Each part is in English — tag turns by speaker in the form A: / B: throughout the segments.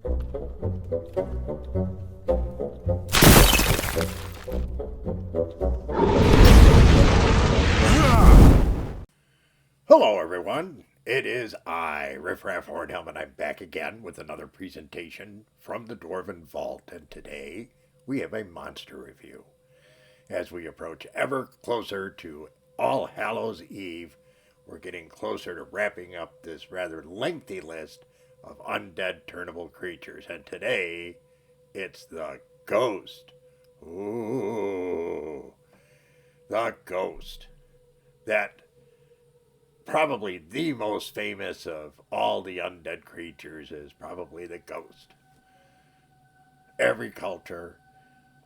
A: Hello everyone, it is I, Riffraff Hornhelm, and I'm back again with another presentation from the Dwarven Vault, and today we have a monster review. As we approach ever closer to All Hallows Eve, we're getting closer to wrapping up this rather lengthy list of undead turnable creatures, and today it's the Ghost. Ooh, the Ghost. That probably the most famous of all the undead creatures is probably the Ghost. Every culture,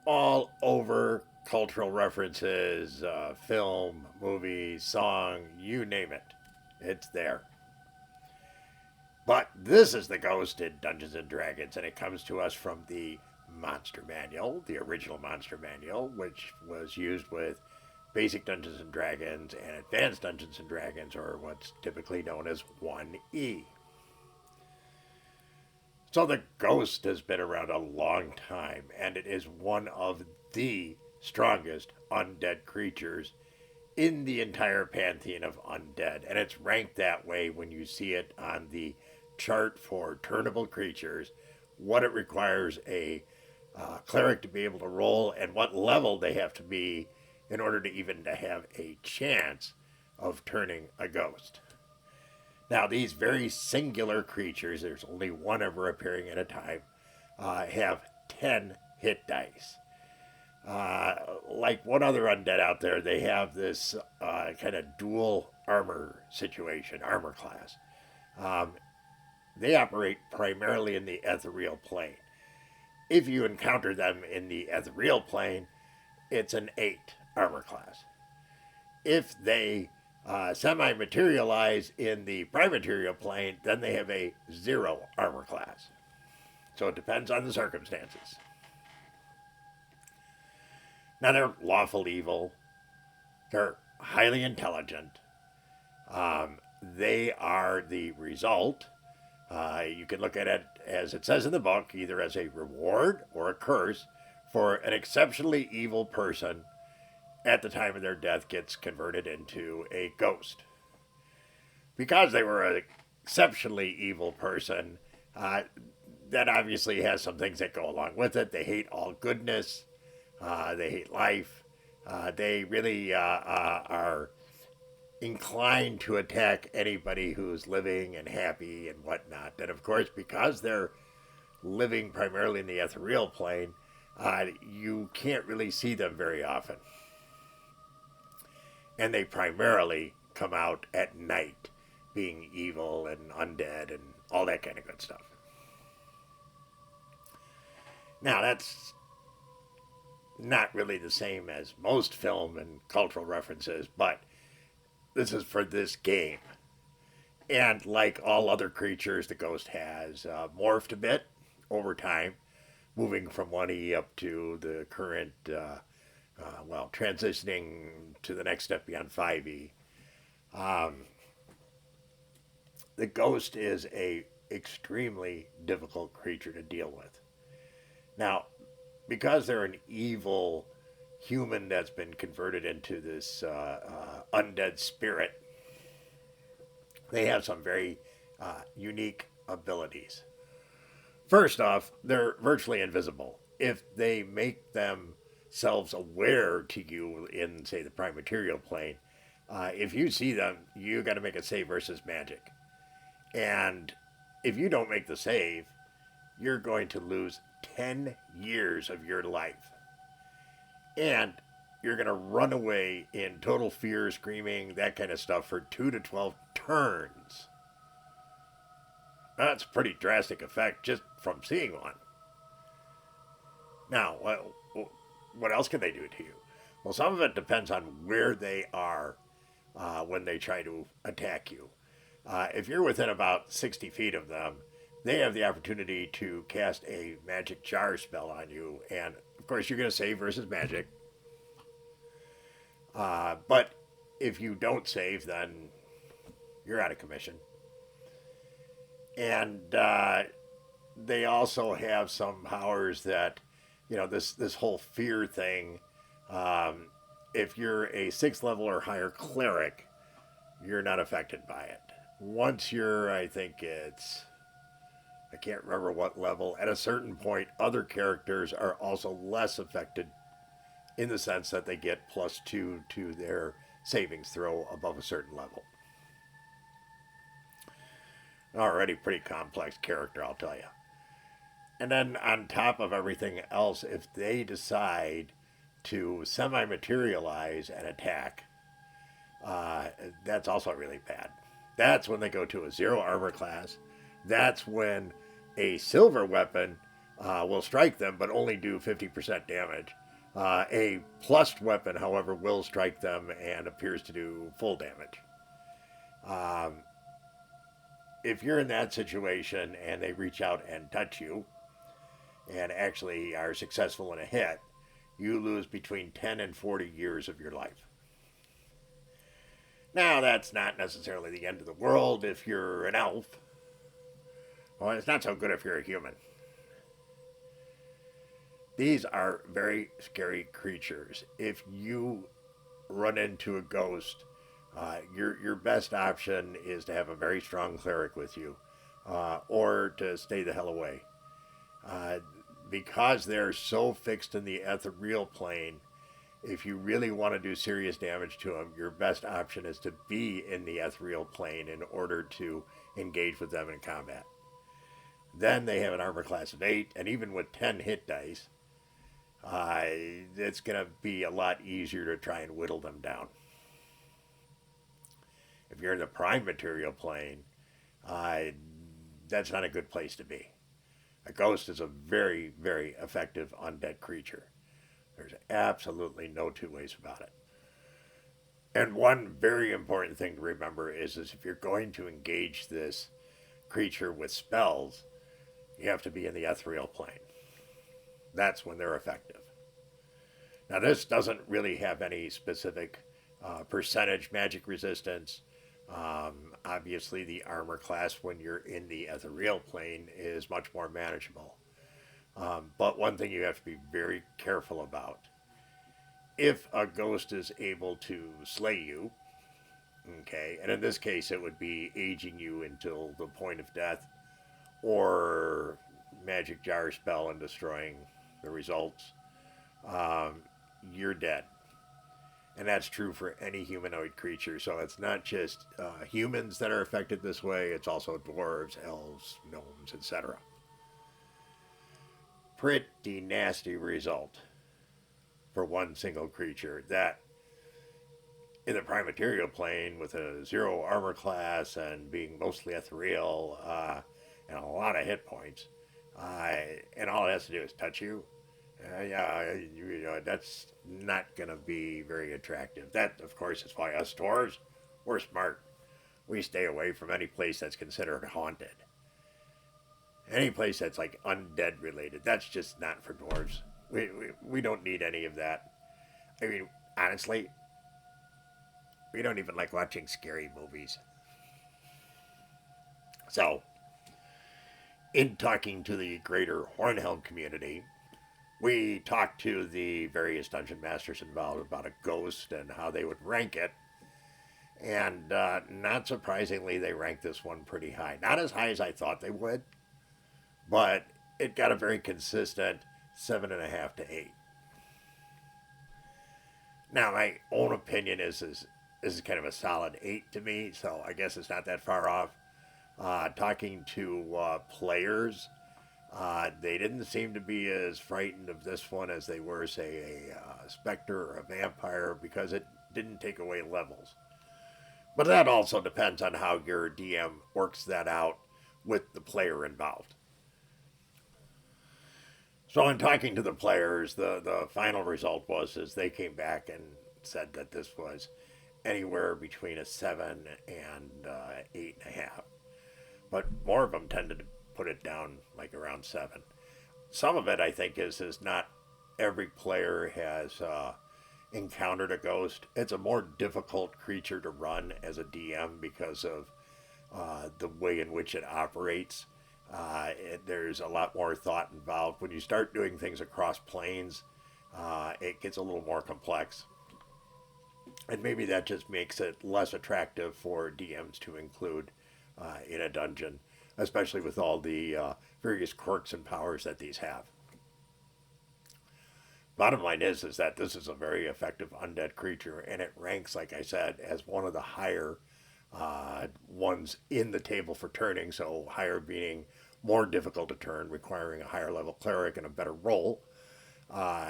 A: all over cultural references, film, movie, song, you name it, it's there. But this is the Ghost in Dungeons and Dragons, and it comes to us from the Monster Manual, the original Monster Manual, which was used with Basic Dungeons and Dragons and Advanced Dungeons and Dragons, or what's typically known as 1E. So the Ghost has been around a long time, and it is one of the strongest undead creatures in the entire pantheon of undead, and it's ranked that way when you see it on the chart for turnable creatures, what it requires a cleric to be able to roll, and what level they have to be in order to even to have a chance of turning a ghost. Now, these very singular creatures, there's only one ever appearing at a time, have 10 hit dice. Like one other undead out there, they have this kind of dual armor situation, armor class. They operate primarily in the ethereal plane. If you encounter them in the ethereal plane, it's an 8 armor class. If they semi-materialize in the primaterial plane, then they have a 0 armor class. So it depends on the circumstances. Now, they're lawful evil. They're highly intelligent. They are the result. You can look at it, as it says in the book, either as a reward or a curse for an exceptionally evil person at the time of their death gets converted into a ghost. Because they were an exceptionally evil person, that obviously has some things that go along with it. They hate all goodness. They hate life. They really are inclined to attack anybody who's living and happy and whatnot. And of course, because they're living primarily in the ethereal plane, you can't really see them very often. And they primarily come out at night, being evil and undead and all that kind of good stuff. Now, that's not really the same as most film and cultural references, but this is for this game. And like all other creatures, the Ghost has morphed a bit over time, moving from 1E up to the current, transitioning to the next step beyond 5E. The Ghost is a extremely difficult creature to deal with. Now, because they're an evil human that's been converted into this undead spirit, they have some very unique abilities. First off, they're virtually invisible. If they make themselves aware to you in, say, the prime material plane, if you see them, you got to make a save versus magic. And if you don't make the save, you're going to lose 10 years of your life. And you're going to run away in total fear, screaming, that kind of stuff for 2 to 12 turns. That's a pretty drastic effect just from seeing one. Now, what else can they do to you? Well, some of it depends on where they are when they try to attack you. If you're within about 60 feet of them, they have the opportunity to cast a magic jar spell on you. And, of course, you're going to save versus magic. But if you don't save, then you're out of commission. And they also have some powers that, this whole fear thing. Um, if you're a 6th level or higher cleric, you're not affected by it. Once you're, I think it's, I can't remember what level, at a certain point, other characters are also less affected in the sense that they get +2 to their savings throw above a certain level. Already pretty complex character, I'll tell you. And then on top of everything else, if they decide to semi materialize and attack, that's also really bad. That's when they go to a 0 armor class. That's when a silver weapon will strike them, but only do 50% damage. A plus weapon, however, will strike them and appears to do full damage. Um, if you're in that situation and they reach out and touch you and actually are successful in a hit, you lose between 10 and 40 years of your life. Now, that's not necessarily the end of the world if you're an elf. Well, it's not so good if you're a human. These are very scary creatures. If you run into a ghost, your best option is to have a very strong cleric with you, or to stay the hell away. Uh, because they're so fixed in the ethereal plane, if you really want to do serious damage to them, your best option is to be in the ethereal plane in order to engage with them in combat. Then they have an armor class of 8, and even with 10 hit dice, it's going to be a lot easier to try and whittle them down. If you're in the prime material plane, that's not a good place to be. A ghost is a very, very effective undead creature. There's absolutely no two ways about it. And one very important thing to remember is if you're going to engage this creature with spells, you have to be in the ethereal plane. That's when they're effective. Now, this doesn't really have any specific percentage magic resistance. Obviously, the armor class when you're in the ethereal plane is much more manageable. But one thing you have to be very careful about, if a ghost is able to slay you, okay, and in this case it would be aging you until the point of death, or magic jar spell and destroying the results, you're dead. And that's true for any humanoid creature. So it's not just humans that are affected this way, it's also dwarves, elves, gnomes, etc. Pretty nasty result for one single creature. That, in the prime material plane, with a 0 armor class and being mostly ethereal, and a lot of hit points, and all it has to do is touch you, that's not going to be very attractive. That, of course, is why us dwarves, we're smart. We stay away from any place that's considered haunted. Any place that's like undead related, that's just not for dwarves. We don't need any of that. I mean, honestly, we don't even like watching scary movies. So, in talking to the greater Hornhelm community, we talked to the various dungeon masters involved about a ghost and how they would rank it. And not surprisingly, they ranked this one pretty high. Not as high as I thought they would, but it got a very consistent 7.5 to 8. Now, my own opinion is this is kind of a solid 8 to me, so I guess it's not that far off. Talking to players, they didn't seem to be as frightened of this one as they were, say, a specter or a vampire, because it didn't take away levels. But that also depends on how your DM works that out with the player involved. So in talking to the players, the final result was is they came back and said that this was anywhere between a 7 and 8.5. But more of them tended to put it down like around 7. Some of it, I think, is not every player has encountered a ghost. It's a more difficult creature to run as a DM because of the way in which it operates. There's a lot more thought involved. When you start doing things across planes, it gets a little more complex. And maybe that just makes it less attractive for DMs to include in a dungeon, especially with all the various quirks and powers that these have. Bottom line is that this is a very effective undead creature, and it ranks, like I said, as one of the higher ones in the table for turning. So higher being more difficult to turn, requiring a higher level cleric and a better roll.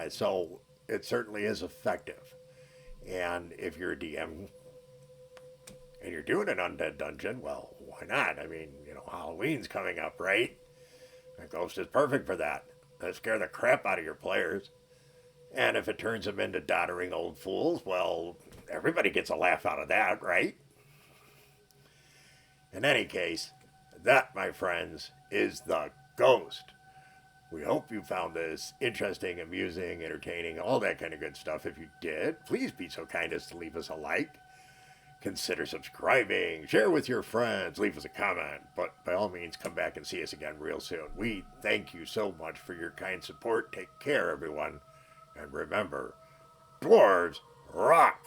A: So it certainly is effective. And if you're a DM and you're doing an undead dungeon, well, why not? I mean, Halloween's coming up, right? A ghost is perfect for that. That'll scare the crap out of your players. And if it turns them into doddering old fools, well, everybody gets a laugh out of that, right? In any case, that, my friends, is the ghost. We hope you found this interesting, amusing, entertaining, all that kind of good stuff. If you did, please be so kind as to leave us a like. Consider subscribing, share with your friends, leave us a comment. But by all means, come back and see us again real soon. We thank you so much for your kind support. Take care, everyone. And remember, dwarves rock!